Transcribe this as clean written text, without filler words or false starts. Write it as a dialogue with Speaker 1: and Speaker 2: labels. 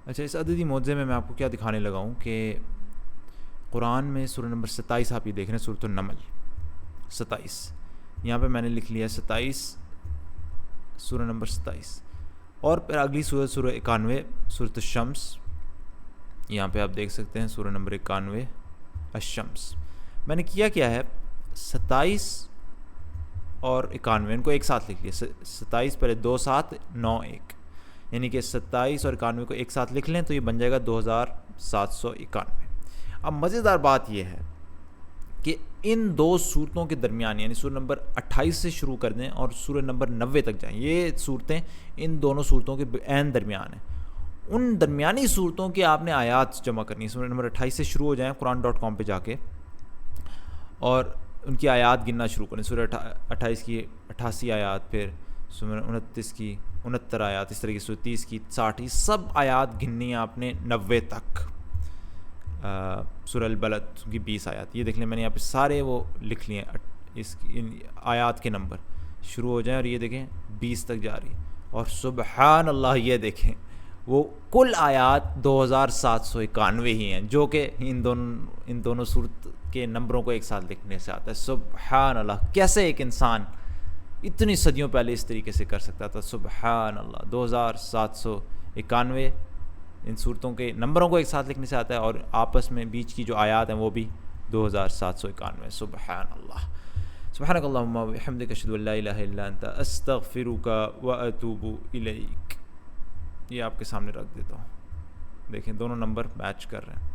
Speaker 1: اچھا، اس عددی معجزے میں آپ کو کیا دکھانے لگا ہوں کہ قرآن میں سورہ نمبر 27 آپ یہ دیکھ رہے ہیں، سورۃ النمل 27، یہاں پہ میں نے لکھ لیا 27، سورہ نمبر 27، اور پھر اگلی سورہ سورہ 91 سورۃ الشمس، یہاں پہ آپ دیکھ سکتے ہیں سورہ نمبر 91 الشمس۔ میں نے کیا ہے 27 اور 91 ان کو ایک ساتھ لکھ لیا، 27 پہلے 2 7 9 1، یعنی کہ 27 اور 91 کو ایک ساتھ لکھ لیں تو یہ بن جائے گا 2791۔ اب مزیدار بات یہ ہے کہ ان دو صورتوں کے درمیان، یعنی سورہ نمبر 28 سے شروع کر دیں اور سورہ نمبر 90 تک جائیں، یہ صورتیں ان دونوں صورتوں کے عین درمیان ہیں۔ ان درمیانی صورتوں کی آپ نے آیات جمع کرنی ہے۔ سورہ نمبر 28 سے شروع ہو جائیں قرآن.com پہ جا کے اور ان کی آیات گننا شروع کریں۔ سورہ 28 کی 88 آیات، پھر سورہ 29 کی 69 آیات، اس طرح کی سورہ 30 کی 60، سب آیات گننی ہے آپ نے 90 تک۔ سورہ البلد کی 20 آیات، یہ دیکھ لیں میں نے یہاں پہ سارے وہ لکھ لیے ہیں، اس ان آیات کے نمبر شروع ہو جائیں اور یہ دیکھیں 20 تک جا رہی ہے، اور سبحان اللہ یہ دیکھیں وہ کل آیات 2791 ہی ہیں، جو کہ ان دونوں صورت کے نمبروں کو ایک ساتھ لکھنے سے آتا ہے۔ سبحان اللہ، کیسے ایک انسان اتنی صدیوں پہلے اس طریقے سے کر سکتا تھا؟ سبحان اللہ، 2791 ان صورتوں کے نمبروں کو ایک ساتھ لکھنے سے آتا ہے، اور آپس میں بیچ کی جو آیات ہیں وہ بھی 2791۔ سبحان اللہ، سبحانک اللہم و بحمدک، اشہد ان لا الہ الا انت، استغفرک و اتوب الیک۔ یہ آپ کے سامنے رکھ دیتا ہوں، دیکھیں دونوں نمبر میچ کر رہے ہیں۔